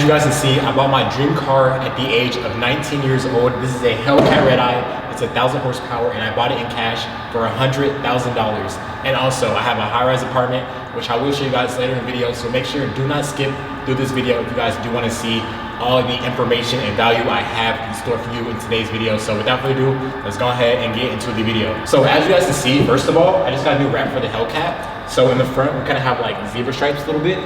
you guys can see, I bought my dream car at the age of 19 years old. This is a Hellcat Red Eye. It's 1,000 horsepower, and I bought it in cash for $100,000. And also, I have a high-rise apartment, which I will show you guys later in the video. So make sure do not skip through this video if you guys do want to see all the information and value I have in store for you in today's video. So without further ado, let's go ahead and get into the video. So as you guys can see, first of all, I just got a new wrap for the Hellcat. So in the front, we kind of have like zebra stripes a little bit.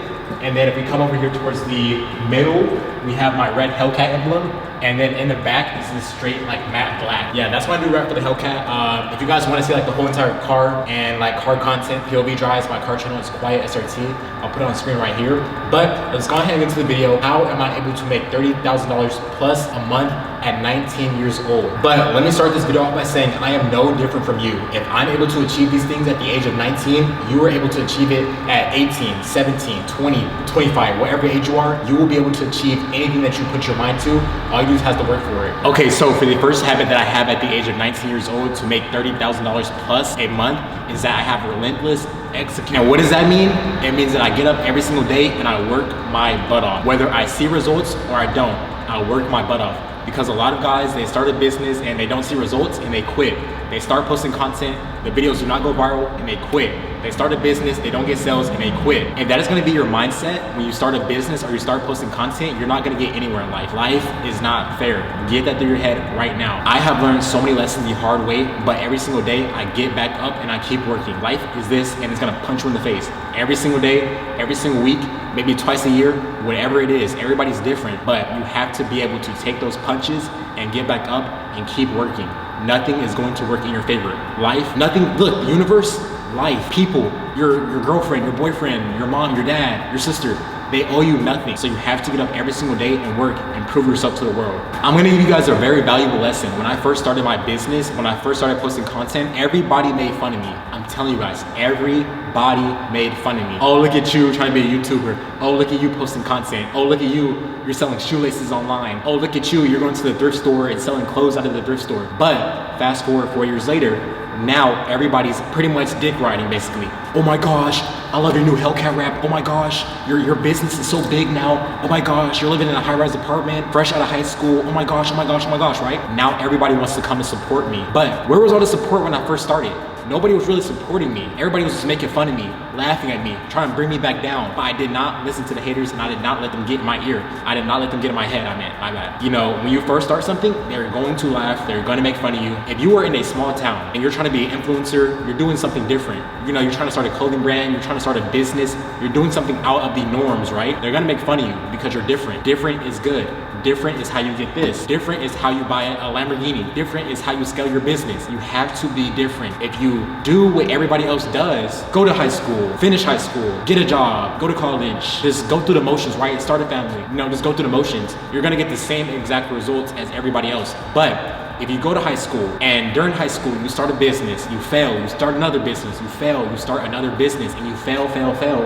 And then if we come over here towards the middle, we have my red Hellcat emblem. And then in the back, this is straight like matte black. Yeah, that's my new wrap for the Hellcat. If you guys want to see like the whole entire car and like car content, POV drives, my car channel is Quiet SRT. I'll put it on screen right here. But let's go ahead and get into the video. How am I able to make $30,000 plus a month at 19 years old? But let me start this video off by saying I am no different from you. If I'm able to achieve these things at the age of 19, you were able to achieve it at 18, 17, 20, 25, whatever age you are, you will be able to achieve anything that you put your mind to. All you do is have to work for it. Okay, so for the first habit that I have at the age of 19 years old to make $30,000 plus a month is that I have relentless execution. And what does that mean? It means that I get up every single day and I work my butt off. Whether I see results or I don't, I work my butt off. Because a lot of guys, they start a business and they don't see results and they quit. They start posting content, the videos do not go viral and they quit. They start a business, they don't get sales and they quit. If that is gonna be your mindset when you start a business or you start posting content, you're not gonna get anywhere in life. Life is not fair. Get that through your head right now. I have learned so many lessons the hard way, but every single day I get back up and I keep working. Life is this and it's gonna punch you in the face. Every single day, every single week, maybe twice a year, whatever it is, everybody's different, but you have to be able to take those punches and get back up and keep working. Nothing is going to work in your favor. Life, nothing, look, universe, life, people, your girlfriend, your boyfriend, your mom, your dad, your sister, they owe you nothing. So you have to get up every single day and work and prove yourself to the world. I'm gonna give you guys a very valuable lesson. When I first started my business, when I first started posting content, everybody made fun of me. I'm telling you guys, everybody made fun of me. Oh, look at you trying to be a YouTuber. Oh, look at you posting content. Oh, look at you, you're selling shoelaces online. Oh, look at you, you're going to the thrift store and selling clothes out of the thrift store. But fast forward 4 years later, now everybody's pretty much dick riding basically. Oh my gosh, I love your new Hellcat wrap. Oh my gosh, your business is so big now. Oh my gosh, you're living in a high-rise apartment, fresh out of high school. Oh my gosh, oh my gosh, oh my gosh, right? Now everybody wants to come and support me. But where was all the support when I first started? Nobody was really supporting me. Everybody was just making fun of me, laughing at me, trying to bring me back down. But I did not listen to the haters and I did not let them get in my ear. I did not let them get in my head, my bad. You know, when you first start something, they're going to laugh, they're gonna make fun of you. If you are in a small town and you're trying to be an influencer, you're doing something different. You know, you're trying to start a clothing brand, you're trying to start a business, you're doing something out of the norms, right? They're gonna make fun of you because you're different. Different is good. Different is how you get this. Different is how you buy a Lamborghini. Different is how you scale your business. You have to be different. If you do what everybody else does, go to high school, finish high school, get a job, go to college, just go through the motions, right? Start a family, you know, just go through the motions. You're gonna get the same exact results as everybody else. But if you go to high school and during high school you start a business, you fail, you start another business, you fail, you start another business, and you fail,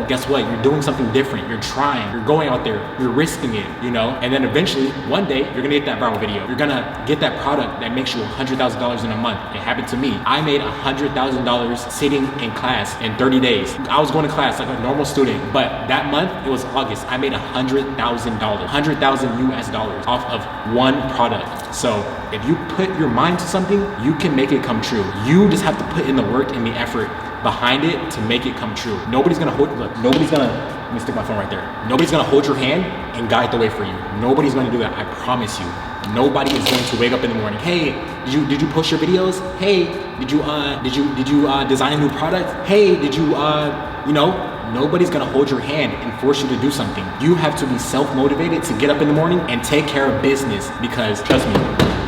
guess what? You're doing something different. You're trying, you're going out there, you're risking it, you know? And then eventually, one day, you're gonna get that viral video. You're gonna get that product that makes you $100,000 in a month. It happened to me. I made $100,000 sitting in class in 30 days. I was going to class like a normal student, but that month, it was August, I made $100,000, 100,000 US dollars off of one product. So if you put your mind to something, you can make it come true. You just have to put in the work and the effort behind it to make it come true. Nobody's gonna hold, look, nobody's gonna, let me stick my phone right there. Nobody's gonna hold your hand and guide the way for you. Nobody's gonna do that, I promise you. Nobody is going to wake up in the morning. Hey, did you post your videos? Hey, did you design a new product? Hey, did you you know? Nobody's gonna hold your hand and force you to do something. You have to be self-motivated to get up in the morning and take care of business, because trust me,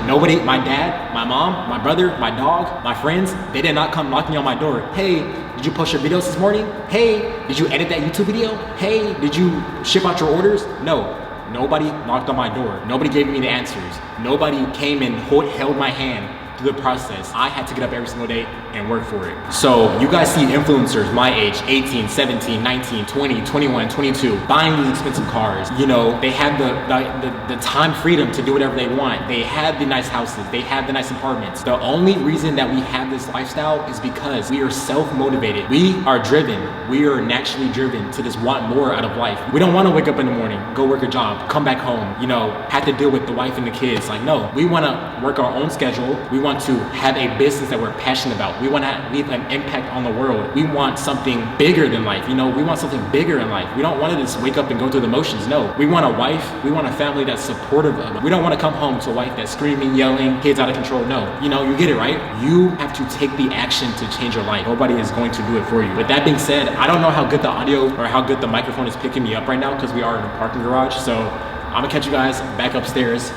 nobody, my dad, my mom, my brother, my dog, my friends, they did not come knocking on my door. Hey, did you post your videos this morning? Hey, did you edit that YouTube video? Hey, did you ship out your orders? No, nobody knocked on my door. Nobody gave me the answers. Nobody came and held my hand through the process. I had to get up every single day and work for it. So you guys see influencers my age, 18, 17, 19, 20, 21, 22, buying these expensive cars. You know, they have the time freedom to do whatever they want. They have the nice houses, they have the nice apartments. The only reason that we have this lifestyle is because we are self-motivated. We are driven. We are naturally driven to just want more out of life. We don't want to wake up in the morning, go work a job, come back home, you know, have to deal with the wife and the kids. Like, no, we want to work our own schedule. We want to have a business that we're passionate about. We want to leave an impact on the world. We want something bigger than life. You know, we want something bigger in life. We don't want to just wake up and go through the motions. No, we want a wife. We want a family that's supportive of us. We don't want to come home to a wife that's screaming, yelling, kids out of control. No, you know, you get it, right? You have to take the action to change your life. Nobody is going to do it for you. With that being said, I don't know how good the audio or how good the microphone is picking me up right now because we are in a parking garage. So I'm gonna catch you guys back upstairs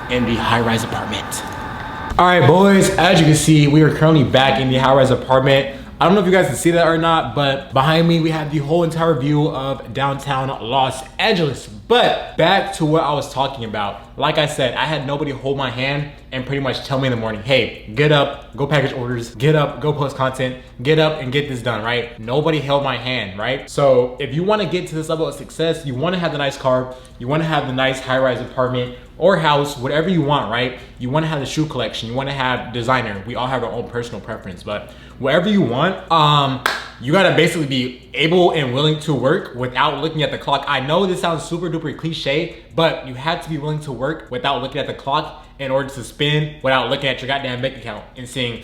in the high-rise apartment. All right, boys, as you can see, we are currently back in the high-rise apartment. I don't know if you guys can see that or not, but behind me, we have the whole entire view of downtown Los Angeles. But back to what I was talking about. Like I said, I had nobody hold my hand and pretty much tell me in the morning, hey, get up, go package orders, get up, go post content, get up and get this done, right? Nobody held my hand, right? So if you want to get to this level of success, you want to have the nice car, you want to have the nice high-rise apartment or house, whatever you want, right? You want to have the shoe collection, you want to have designer. We all have our own personal preference, but whatever you want, you gotta basically be able and willing to work without looking at the clock. I know this sounds super duper cliche, but you have to be willing to work without looking at the clock in order to spend without looking at your goddamn bank account and saying,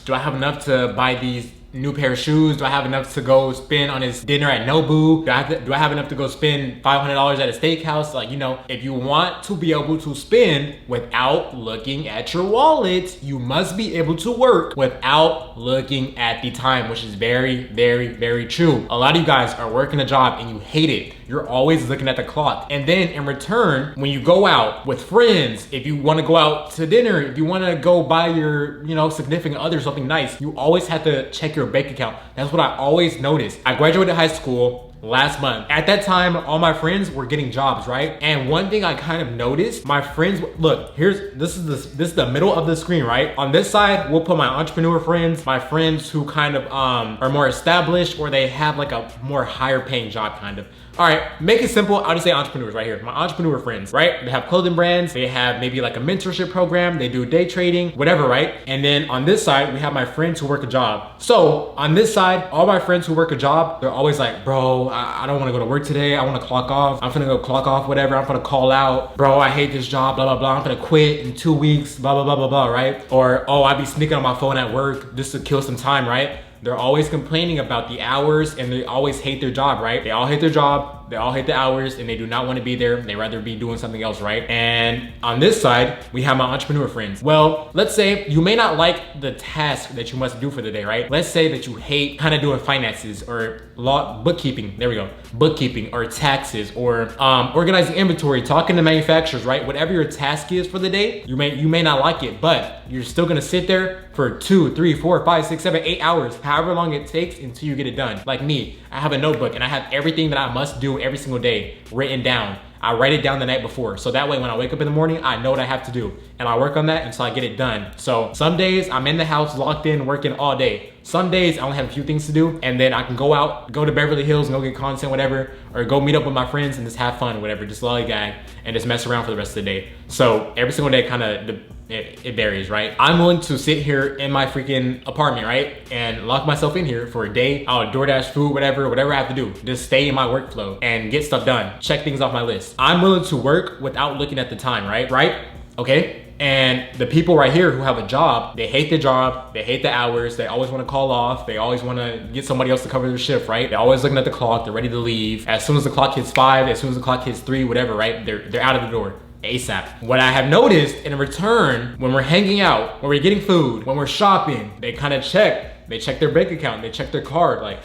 do I have enough to buy these new pair of shoes? Do I have enough to go spend on this dinner at Nobu? Do I have enough to go spend $500 at a steakhouse? Like, you know, if you want to be able to spend without looking at your wallet, you must be able to work without looking at the time, which is very, very, very true. A lot of you guys are working a job and you hate it. You're always looking at the clock. And then in return, when you go out with friends, if you want to go out to dinner, if you want to go buy your, you know, significant other something nice, you always have to check your bank account. That's what I always noticed. I graduated high school last month. At that time, all my friends were getting jobs, right? And one thing I kind of noticed, my friends, look, this is the middle of the screen, right? On this side, we'll put my entrepreneur friends, my friends who kind of are more established or they have like a more higher paying job kind of. All right, make it simple. I'll just say entrepreneurs right here. My entrepreneur friends, right? They have clothing brands. They have maybe like a mentorship program. They do day trading, whatever, right? And then on this side, we have my friends who work a job. So on this side, all my friends who work a job, they're always like, bro, I don't want to go to work today. I want to clock off. I'm gonna go clock off, whatever. I'm gonna call out. Bro, I hate this job, blah, blah, blah. I'm gonna quit in 2 weeks, blah, blah, blah, blah, blah, right? Or, oh, I be sneaking on my phone at work just to kill some time, right? They're always complaining about the hours and they always hate their job, right? They all hate their job, they all hate the hours and they do not want to be there. They rather be doing something else, right? And on this side, we have my entrepreneur friends. Well, let's say you may not like the task that you must do for the day, right? Let's say that you hate kind of doing finances or bookkeeping, there we go. Bookkeeping or taxes or organizing inventory, talking to manufacturers, right? Whatever your task is for the day, you may not like it, but you're still gonna sit there for 2, 3, 4, 5, 6, 7, 8 hours, however long it takes until you get it done. Like me, I have a notebook and I have everything that I must do every single day written down. I write it down the night before. So that way when I wake up in the morning, I know what I have to do. And I work on that until I get it done. So some days I'm in the house locked in working all day. Some days I only have a few things to do and then I can go out, go to Beverly Hills and go get content, whatever, or go meet up with my friends and just have fun, whatever, just lollygag and just mess around for the rest of the day. So every single day kind of, it varies, right? I'm willing to sit here in my freaking apartment, right? And lock myself in here for a day. I'll DoorDash food, whatever I have to do. Just stay in my workflow and get stuff done. Check things off my list. I'm willing to work without looking at the time, right? Okay? And the people right here who have a job, they hate the job, they hate the hours, they always want to call off, they always want to get somebody else to cover their shift, right? They're always looking at the clock, they're ready to leave. As soon as the clock hits 5, as soon as the clock hits 3, whatever, right? They're out of the door ASAP. What I have noticed in return, when we're hanging out, when we're getting food, when we're shopping, they kind of check their bank account, they check their card, like,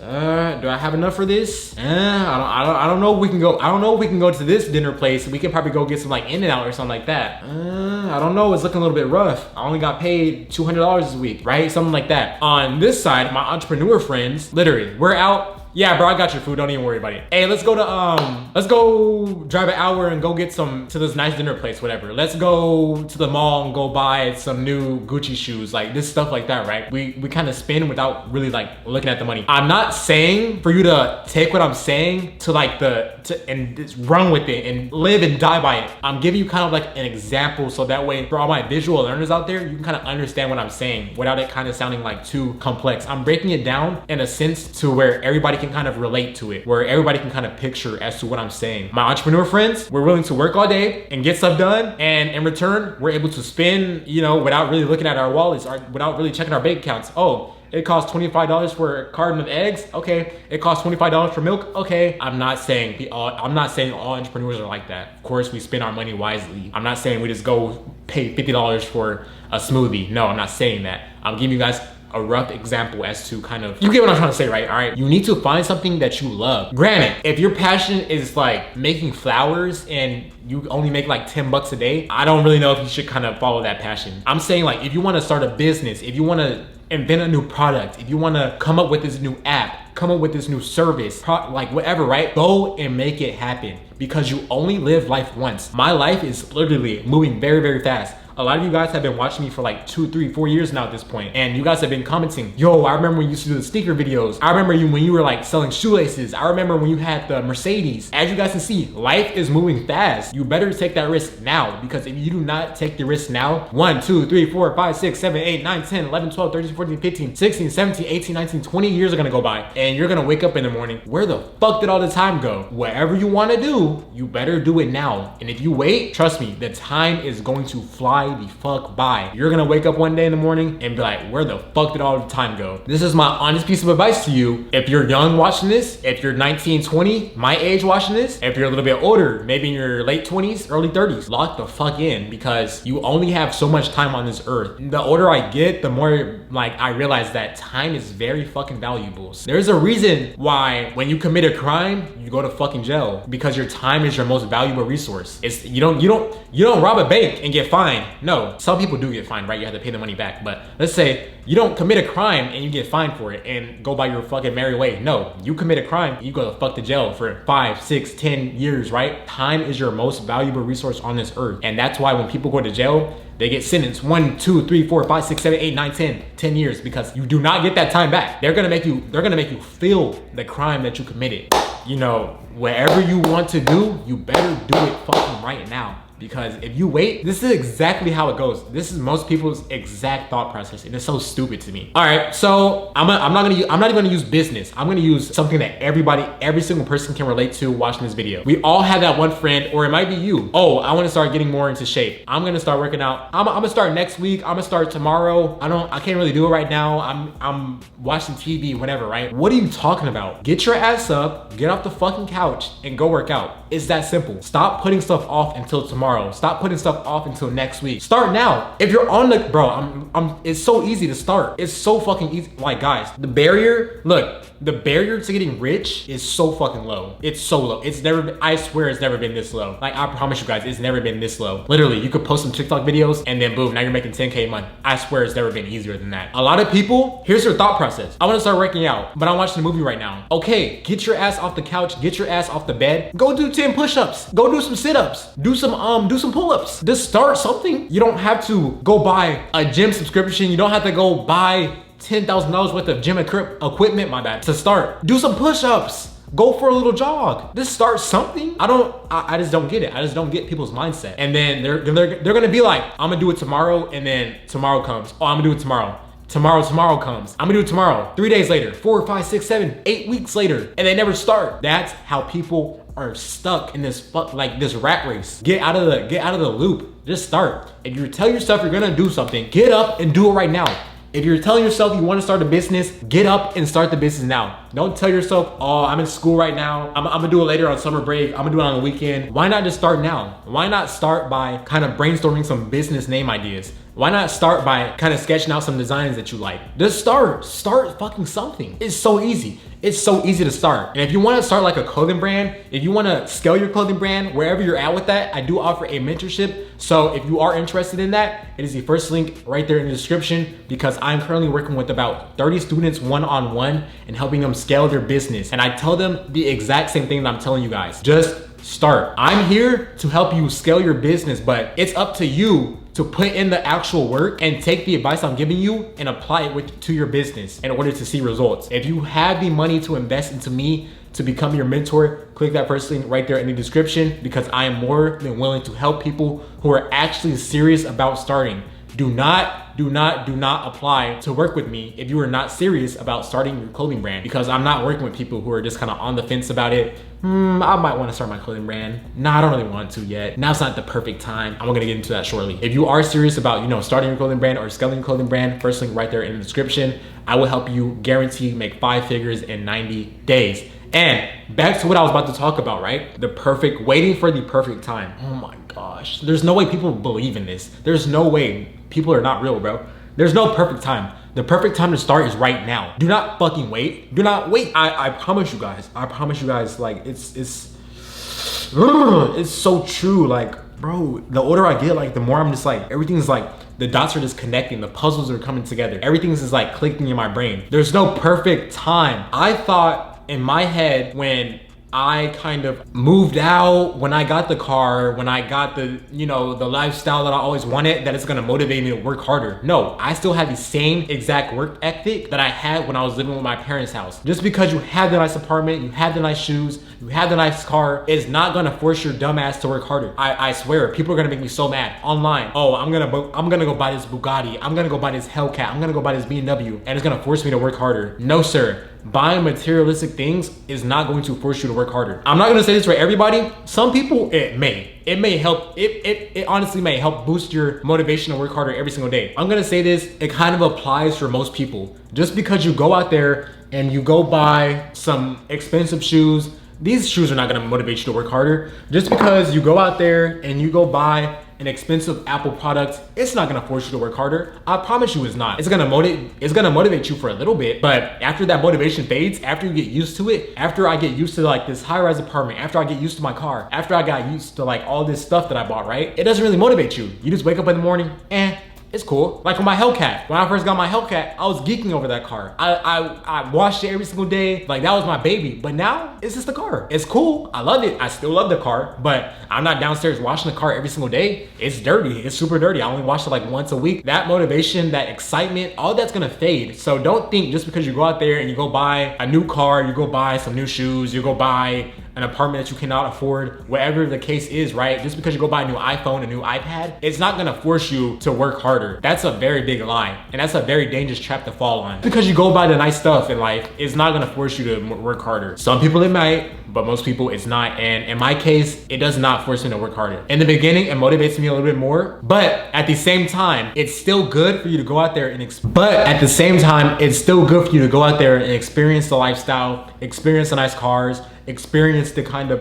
do I have enough for this? I don't know if we can go. I don't know if we can go to this dinner place. We can probably go get some like In-N-Out or something like that. I don't know. It's looking a little bit rough. I only got paid $200 this week, right? Something like that. On this side, my entrepreneur friends, literally, we're out. Yeah, bro, I got your food. Don't even worry about it. Hey, let's go drive an hour and go get some to this nice dinner place, whatever. Let's go to the mall and go buy some new Gucci shoes, like this stuff like that, right? We kind of spin without really like looking at the money. I'm not saying for you to take what I'm saying to like and just run with it and live and die by it. I'm giving you kind of like an example so that way for all my visual learners out there, you can kind of understand what I'm saying without it kind of sounding like too complex. I'm breaking it down in a sense to where everybody can kind of relate to it, where everybody can kind of picture as to what I'm saying. My entrepreneur friends, we're willing to work all day and get stuff done, and in return, we're able to spend, you know, without really looking at our wallets or without really checking our bank accounts. Oh, it costs $25 for a carton of eggs. Okay. It costs $25 for milk. Okay. I'm not saying all entrepreneurs are like that. Of course, we spend our money wisely. I'm not saying we just go pay $50 for a smoothie. No, I'm not saying that. I'm giving you guys a rough example as to kind of, you get what I'm trying to say, right? All right. You need to find something that you love. Granted, if your passion is like making flowers and you only make like 10 bucks a day, I don't really know if you should kind of follow that passion. I'm saying like, if you want to start a business, if you want to invent a new product, if you want to come up with this new app, come up with this new service, like whatever, right? Go and make it happen, because you only live life once. My life is literally moving very, very fast. A lot of you guys have been watching me for like 2, 3, 4 years now at this point, and you guys have been commenting, yo, I remember when you used to do the sneaker videos. I remember when you were like selling shoelaces. I remember when you had the Mercedes. As you guys can see, life is moving fast. You better take that risk now, because if you do not take the risk now, 1, 2, 3, 4, 5, 6, 7, 8, 9, 10, 11, 12, 13, 14, 15, 16, 17, 18, 19, 20 years are gonna go by, and you're gonna wake up in the morning, where the fuck did all the time go? Whatever you wanna do, you better do it now. And if you wait, trust me, the time is going to fly the fuck by. You're gonna wake up one day in the morning and be like, where the fuck did all the time go? This is my honest piece of advice to you. If you're young watching this, if you're 19, 20, my age watching this, if you're a little bit older, maybe in your late 20s, early 30s, lock the fuck in, because you only have so much time on this earth. The older I get, the more like I realize that time is very fucking valuable. There's a reason why when you commit a crime, you go to fucking jail, because your time is your most valuable resource. It's you don't rob a bank and get fined. No, some people do get fined, right? You have to pay the money back. But let's say you don't commit a crime and you get fined for it and go by your fucking merry way. No, you commit a crime and you go the fuck to jail for 5, 6, 10 years, right? Time is your most valuable resource on this earth. And that's why when people go to jail, they get sentenced 1, 2, 3, 4, 5, 6, 7, 8, 9, 10 years, because you do not get that time back. They're gonna make you feel the crime that you committed. You know, whatever you want to do, you better do it fucking right now. Because if you wait, this is exactly how it goes. This is most people's exact thought process, and it's so stupid to me. All right, so I'm not even gonna use business. I'm gonna use something that every single person can relate to watching this video. We all have that one friend, or it might be you. Oh, I want to start getting more into shape. I'm gonna start working out. I'm gonna start next week. I'm gonna start tomorrow. I can't really do it right now. I'm watching TV, whatever, right? What are you talking about? Get your ass up, get off the fucking couch, and go work out. It's that simple. Stop putting stuff off until tomorrow. Stop putting stuff off until next week. Start now. If you're on the, bro, it's so easy to start. It's so fucking easy. Like guys, the barrier to getting rich is so fucking low. It's so low. I swear it's never been this low. Like, I promise you guys, it's never been this low. Literally, you could post some TikTok videos and then boom, now you're making 10K a month. I swear it's never been easier than that. A lot of people, here's their thought process. I want to start working out, but I'm watching a movie right now. Okay, get your ass off the couch, get your ass off the bed, go do 10 push-ups, go do some sit-ups, do some pull-ups. Just start something. You don't have to go buy a gym subscription. You don't have to go buy $10,000 worth of gym equipment, my bad, to start. Do some push-ups. Go for a little jog. Just start something. I just don't get it. I just don't get people's mindset. And then they're gonna be like, I'm gonna do it tomorrow, and then tomorrow comes. Oh, I'm gonna do it tomorrow. Tomorrow comes. I'm gonna do it tomorrow. 3 days later, 4, 5, 6, 7, 8 weeks later, and they never start. That's how people are stuck in this this rat race. Get out of the loop. Just start. If you tell yourself you're gonna do something, get up and do it right now. If you're telling yourself you want to start a business, get up and start the business now. Don't tell yourself, oh, I'm in school right now. I'm gonna do it later on summer break. I'm gonna do it on the weekend. Why not just start now? Why not start by kind of brainstorming some business name ideas? Why not start by kind of sketching out some designs that you like? Just start fucking something. It's so easy. It's so easy to start. And if you want to start like a clothing brand, if you want to scale your clothing brand, wherever you're at with that, I do offer a mentorship. So if you are interested in that, it is the first link right there in the description, because I'm currently working with about 30 students one-on-one and helping them scale their business. And I tell them the exact same thing that I'm telling you guys. Just start. I'm here to help you scale your business, but it's up to you to put in the actual work and take the advice I'm giving you and apply it to your business in order to see results. If you have the money to invest into me to become your mentor, click that first link right there in the description, because I am more than willing to help people who are actually serious about starting. Do not apply to work with me if you are not serious about starting your clothing brand, because I'm not working with people who are just kind of on the fence about it. I might want to start my clothing brand. No, I don't really want to yet. Now's not the perfect time. I'm gonna get into that shortly. If you are serious about, starting your clothing brand or scaling your clothing brand, first link right there in the description. I will help you guarantee make 5 figures in 90 days. And back to what I was about to talk about, right? Waiting for the perfect time. Oh my gosh. There's no way people believe in this. There's no way. People are not real, bro. There's no perfect time. The perfect time to start is right now. Do not fucking wait. Do not wait. I promise you guys. Like it's so true. Like, bro, the older I get, like the more I'm just like, everything's like, the dots are just connecting, the puzzles are coming together. Everything's just like clicking in my brain. There's no perfect time. I thought in my head, when I kind of moved out, when I got the car, when I got the lifestyle that I always wanted, that it's gonna motivate me to work harder. No, I still have the same exact work ethic that I had when I was living with my parents' house. Just because you have the nice apartment, you have the nice shoes, you have the nice car, is not gonna force your dumb ass to work harder. I swear, people are gonna make me so mad online. Oh, I'm gonna go buy this Bugatti, I'm gonna go buy this Hellcat, I'm gonna go buy this BMW, and it's gonna force me to work harder. No, sir. Buying materialistic things is not going to force you to work harder. I'm not gonna say this for everybody. Some people, it may help. It honestly may help boost your motivation to work harder every single day. I'm gonna say this, it kind of applies for most people. Just because you go out there and you go buy some expensive shoes, these shoes are not gonna motivate you to work harder. Just because you go out there and you go buy an expensive Apple product, it's not gonna force you to work harder. I promise you it's not. It's gonna motivate you for a little bit, but after that motivation fades, after you get used to it, after I get used to like this high-rise apartment, after I get used to my car, after I got used to like all this stuff that I bought, right? It doesn't really motivate you. You just wake up in the morning, it's cool. Like with my Hellcat. When I first got my Hellcat, I was geeking over that car. I washed it every single day. Like that was my baby. But now it's just a car. It's cool. I love it. I still love the car, but I'm not downstairs washing the car every single day. It's dirty. It's super dirty. I only wash it like once a week. That motivation, that excitement, all that's gonna fade. So don't think just because you go out there and you go buy a new car, you go buy some new shoes, you go buy an apartment that you cannot afford, whatever the case is, right? Just because you go buy a new iPhone, a new iPad, it's not gonna force you to work harder. That's a very big lie, and that's a very dangerous trap to fall on. Because you go buy the nice stuff in life, it's not gonna force you to work harder. Some people it might, but most people it's not. And in my case, it does not force me to work harder. In the beginning, it motivates me a little bit more, but at the same time, it's still good for you to go out there and experience the lifestyle, experience the nice cars, experience the kind of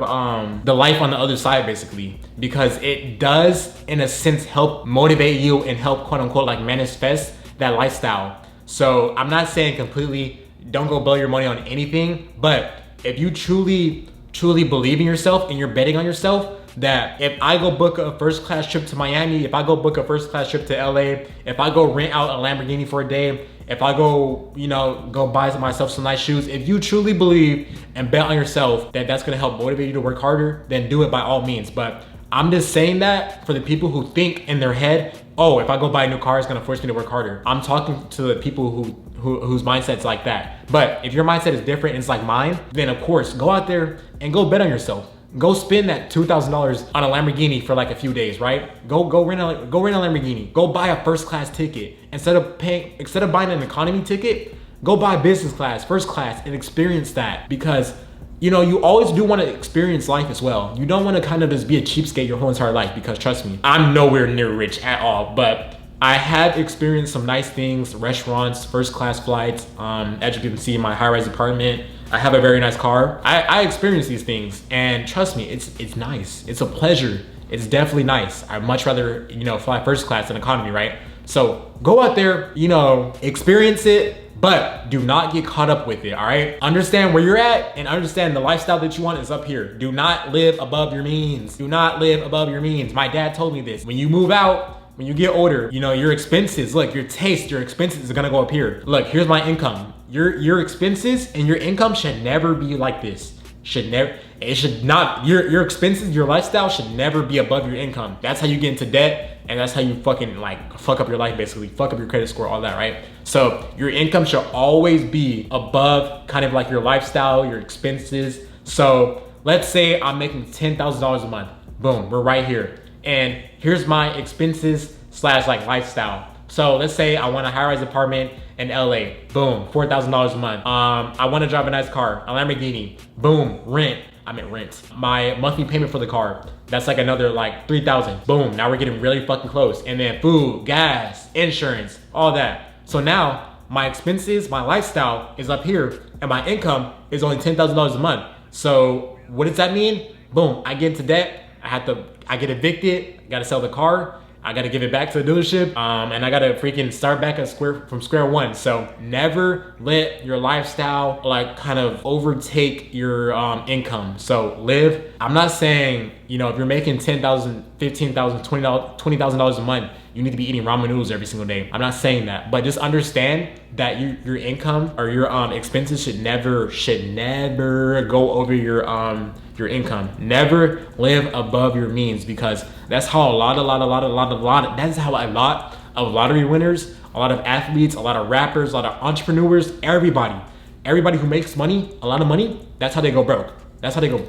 the life on the other side, basically, because it does in a sense help motivate you and help quote unquote like manifest that lifestyle. So I'm not saying completely don't go blow your money on anything, but if you truly believe in yourself and you're betting on yourself, that if I go book a first class trip to Miami, if I go book a first class trip to LA, if I go rent out a Lamborghini for a day, if I go, go buy myself some nice shoes, if you truly believe and bet on yourself that that's gonna help motivate you to work harder, then do it by all means. But I'm just saying that for the people who think in their head, oh, if I go buy a new car, it's gonna force me to work harder. I'm talking to the people whose mindset's like that. But if your mindset is different and it's like mine, then of course, go out there and go bet on yourself. Go spend that $2,000 on a Lamborghini for like a few days, right? Go rent a Lamborghini. Go buy a first class ticket. Instead of buying an economy ticket, go buy business class, first class, and experience that. Because you always do want to experience life as well. You don't want to kind of just be a cheapskate your whole entire life, because trust me, I'm nowhere near rich at all, but I have experienced some nice things, restaurants, first class flights. As you can see in my high-rise apartment, I have a very nice car. I experience these things, and trust me, it's nice. It's a pleasure. It's definitely nice. I'd much rather, fly first class than economy, right? So go out there, you know, experience it, but do not get caught up with it, all right? Understand where you're at and understand the lifestyle that you want is up here. Do not live above your means. Do not live above your means. My dad told me this. When you move out, when you get older, you know, your expenses, look, your taste, your expenses are gonna go up here. Look, here's my income. Your expenses and your income should never be like this. It should not, your expenses, your lifestyle should never be above your income. That's how you get into debt, and that's how you fucking like fuck up your life, basically. Fuck up your credit score, all that, right? So your income should always be above kind of like your lifestyle, your expenses. So let's say I'm making $10,000 a month. Boom, we're right here. And here's my expenses / like lifestyle. So let's say I want a high-rise apartment in LA. Boom, $4,000 a month. I want to drive a nice car, a Lamborghini. Boom, rent. My monthly payment for the car, that's like another like $3,000. Boom, now we're getting really fucking close. And then food, gas, insurance, all that. So now my expenses, my lifestyle is up here, and my income is only $10,000 a month. So what does that mean? Boom, I get into debt. I get evicted. I gotta sell the car. I gotta give it back to the dealership, and I gotta freaking start back from square one. So never let your lifestyle like kind of overtake your income. So live. I'm not saying, you know, if you're making $10,000, $15,000, $20,000 a month, you need to be eating ramen noodles every single day. I'm not saying that, but just understand that your income or your expenses should never go over your income. Never live above your means, because that's how a lot of lottery winners, a lot of athletes, a lot of rappers, a lot of entrepreneurs, everybody who makes money, a lot of money, that's how they go broke. That's how they go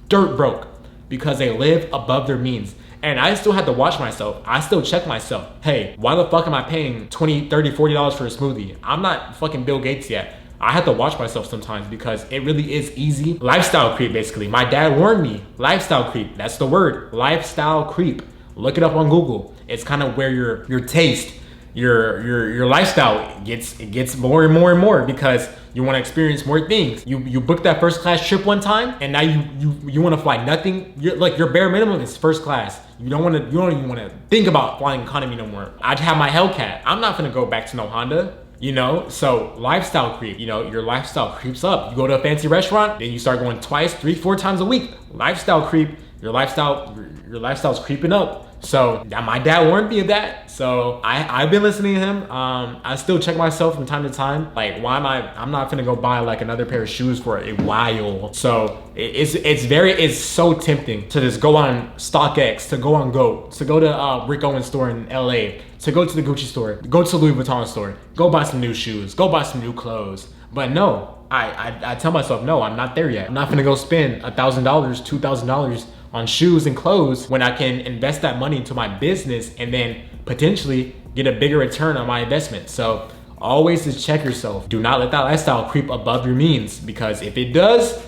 dirt broke, because they live above their means. And I still had to watch myself. I still check myself. Hey, why the fuck am I paying $20, $30, $40 for a smoothie? I'm not fucking Bill Gates yet. I have to watch myself sometimes, because it really is easy. Lifestyle creep, basically. My dad warned me. Lifestyle creep. That's the word. Lifestyle creep. Look it up on Google. It's kind of where your taste, your lifestyle gets more and more and more, because you want to experience more things. You booked that first class trip one time, and now you want to fly nothing. Your bare minimum is first class. You don't even want to think about flying economy no more. I'd have my Hellcat. I'm not gonna go back to no Honda. You know, so lifestyle creep, you know, your lifestyle creeps up. You go to a fancy restaurant, then you start going twice, 3, 4 times a week. Lifestyle creep, your lifestyle's creeping up. So my dad warned me of that. So I've been listening to him. I still check myself from time to time. Like, I'm not gonna go buy like another pair of shoes for a while. So it's so tempting to just go on StockX, to go on GOAT, to go to Rick Owens store in LA, to go to the Gucci store, go to the Louis Vuitton store, go buy some new shoes, go buy some new clothes. But no, I tell myself, no, I'm not there yet. I'm not gonna go spend $1,000, $2,000 on shoes and clothes when I can invest that money into my business and then potentially get a bigger return on my investment. So always just check yourself. Do not let that lifestyle creep above your means, because if it does,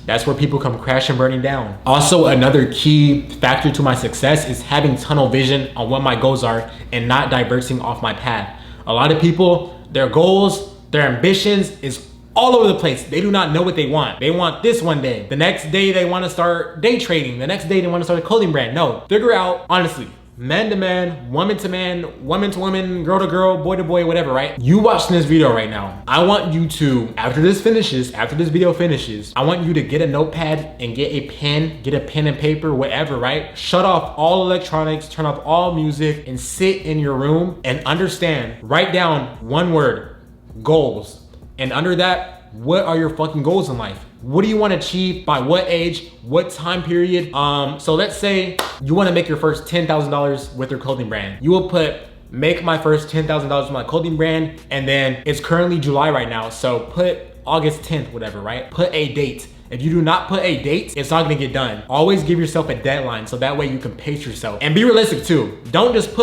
that's where people come crashing, burning down. Also, another key factor to my success is having tunnel vision on what my goals are and not diverting off my path. A lot of people, their goals, their ambitions is all over the place. They do not know what they want. They want this one day. The next day they want to start day trading. The next day they want to start a clothing brand. No, figure out, honestly, man to man, woman to man, woman to woman, girl to girl, boy to boy, whatever, right? You watching this video right now. I want you to, after this video finishes, I want you to get a notepad and get a pen and paper, whatever, right? Shut off all electronics, turn off all music, and sit in your room and understand, write down one word, goals. And under that, what are your fucking goals in life? What do you want to achieve by what age, what time period? So let's say you want to make your first $10,000 with your clothing brand. You will put, make my first $10,000 with my clothing brand, and then it's currently July right now. So put August 10th, whatever, right? Put a date. If you do not put a date, it's not gonna get done. Always give yourself a deadline, so that way you can pace yourself. And be realistic too. Don't just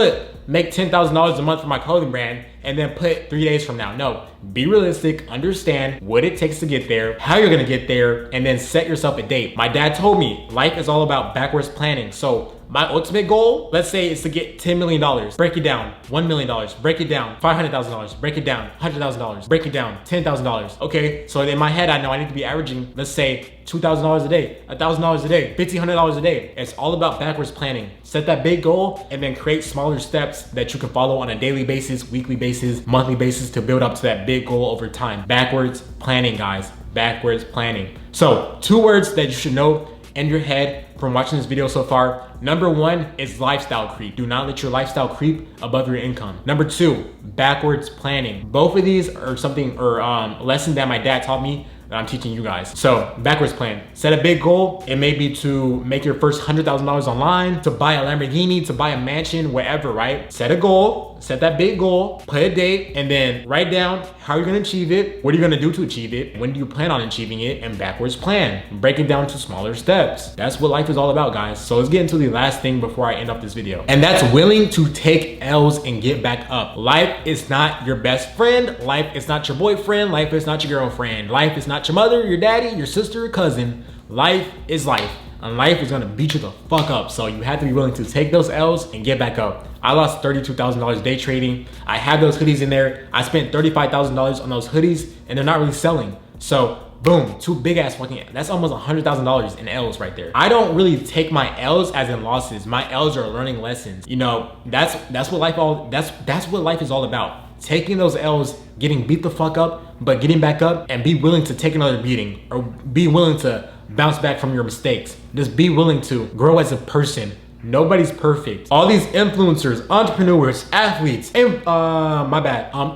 make $10,000 a month for my clothing brand and then put 3 days from now. No, be realistic, understand what it takes to get there, how you're gonna get there, and then set yourself a date. My dad told me life is all about backwards planning. So My ultimate goal, let's say, is to get $10 million. Break it down. $1 million. Break it down. $500,000. Break it down. $100,000. Break it down. $10,000. Okay, so in my head, I know I need to be averaging, let's say, $2,000 a day, $1,000 a day, $1,500 a day. It's all about backwards planning. Set that big goal and then create smaller steps that you can follow on a daily basis, weekly basis, monthly basis to build up to that big goal over time. Backwards planning, guys. Backwards planning. So 2 words that you should know in your head from watching this video so far. Number 1 is lifestyle creep. Do not let your lifestyle creep above your income. Number 2, backwards planning. Both of these are something or lesson that my dad taught me that I'm teaching you guys. So backwards plan. Set a big goal. It may be to make your first $100,000 online, to buy a Lamborghini, to buy a mansion, whatever, right? Set a goal, set that big goal, put a date, and then write down how you're gonna achieve it, what are you gonna do to achieve it, when do you plan on achieving it, and backwards plan. Break it down to smaller steps. That's what life is all about, guys. So let's get into the last thing before I end up this video. And that's willing to take L's and get back up. Life is not your best friend. Life is not your boyfriend. Life is not your girlfriend. Life is not your mother, your daddy, your sister, or cousin. Life is life. And life is gonna beat you the fuck up. So you have to be willing to take those L's and get back up. I lost $32,000 day trading. I have those hoodies in there. I spent $35,000 on those hoodies and they're not really selling. So boom, 2 big ass fucking, that's almost $100,000 in L's right there. I don't really take my L's as in losses. My L's are learning lessons. You know, that's what life is all about. Taking those L's, getting beat the fuck up, but getting back up and be willing to take another beating or be willing to bounce back from your mistakes. Just be willing to grow as a person. Nobody's perfect. All these influencers, entrepreneurs, athletes, and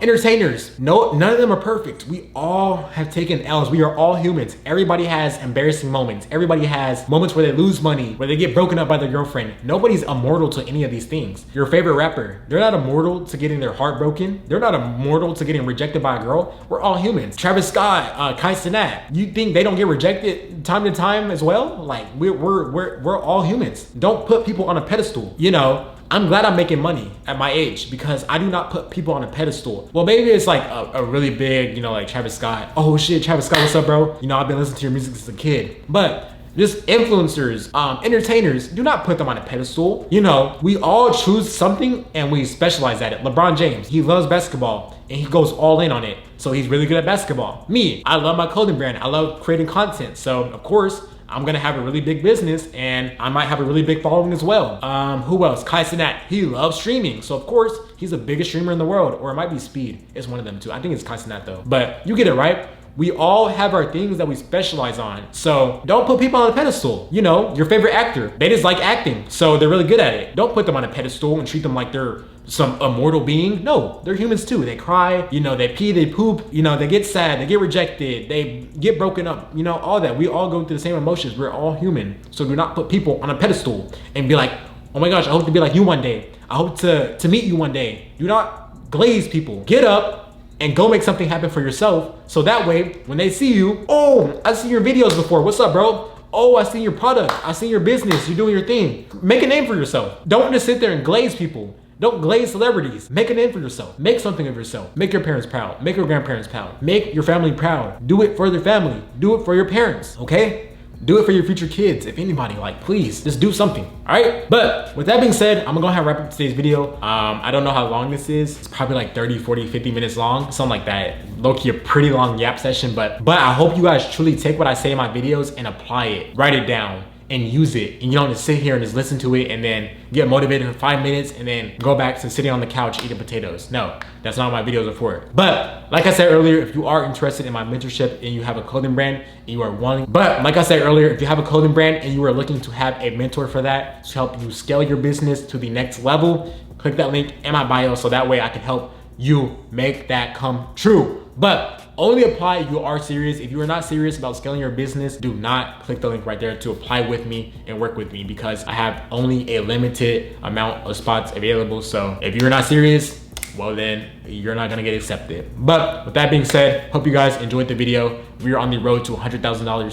entertainers, none of them are perfect. We all have taken L's. We are all humans. Everybody has embarrassing moments. Everybody has moments where they lose money, where they get broken up by their girlfriend. Nobody's immortal to any of these things. Your favorite rapper, they're not immortal to getting their heart broken. They're not immortal to getting rejected by a girl. We're all humans. Travis Scott, calithekid, you think they don't get rejected time to time as well? Like we're all humans. Don't put people on a pedestal. You know, I'm glad I'm making money at my age because I do not put people on a pedestal. Well, maybe it's like a really big, you know, like Travis Scott. Oh shit, Travis Scott, what's up, bro? You know, I've been listening to your music since a kid. But just influencers, entertainers, do not put them on a pedestal. You know, we all choose something and we specialize at it. LeBron James, he loves basketball and he goes all in on it. So he's really good at basketball. Me, I love my clothing brand. I love creating content. So of course, I'm gonna have a really big business and I might have a really big following as well. Who else? calithekid, he loves streaming. So of course, he's the biggest streamer in the world, or it might be Speed. It's one of them too. I think it's calithekid though. But you get it, right? We all have our things that we specialize on. So don't put people on a pedestal. You know, your favorite actor, they just like acting, so they're really good at it. Don't put them on a pedestal and treat them like they're some immortal being. No, they're humans too. They cry, you know, they pee, they poop, you know, they get sad, they get rejected, they get broken up, you know, all that. We all go through the same emotions. We're all human. So do not put people on a pedestal and be like, oh my gosh, I hope to be like you one day. I hope to meet you one day. Do not glaze people. Get up and go make something happen for yourself. So that way, when they see you, oh, I've seen your videos before. What's up, bro? Oh, I seen your product. I seen your business. You're doing your thing. Make a name for yourself. Don't just sit there and glaze people. Don't glaze celebrities. Make a name for yourself. Make something of yourself. Make your parents proud. Make your grandparents proud. Make your family proud. Do it for their family. Do it for your parents, okay? Do it for your future kids. If anybody, like, please, just do something, all right? But with that being said, I'm gonna go ahead and wrap up today's video. I don't know how long this is. It's probably like 30, 40, 50 minutes long, something like that. Low-key a pretty long yap session, but I hope you guys truly take what I say in my videos and apply it. Write it down and use it. And you don't just sit here and just listen to it and then get motivated for 5 minutes and then go back to sitting on the couch eating potatoes. No, that's not what my videos are for. But like I said earlier, if you are interested in my mentorship and you have a clothing brand and you are wanting, but like I said earlier, if you have a clothing brand and you are looking to have a mentor for that to help you scale your business to the next level, click that link in my bio so that way I can help you make that come true. But only apply if you are serious. If you are not serious about scaling your business, do not click the link right there to apply with me and work with me because I have only a limited amount of spots available. So if you're not serious, well then you're not gonna get accepted. But with that being said, hope you guys enjoyed the video. We are on the road to $100,000.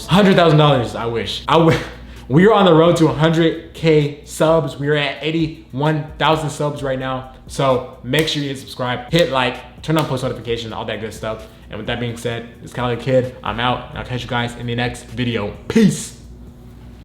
$100,000, I wish. We are on the road to 100K subs. We are at 81,000 subs right now. So make sure you subscribe, hit like, turn on post notifications, all that good stuff. And with that being said, it's calithekid. I'm out, and I'll catch you guys in the next video. Peace.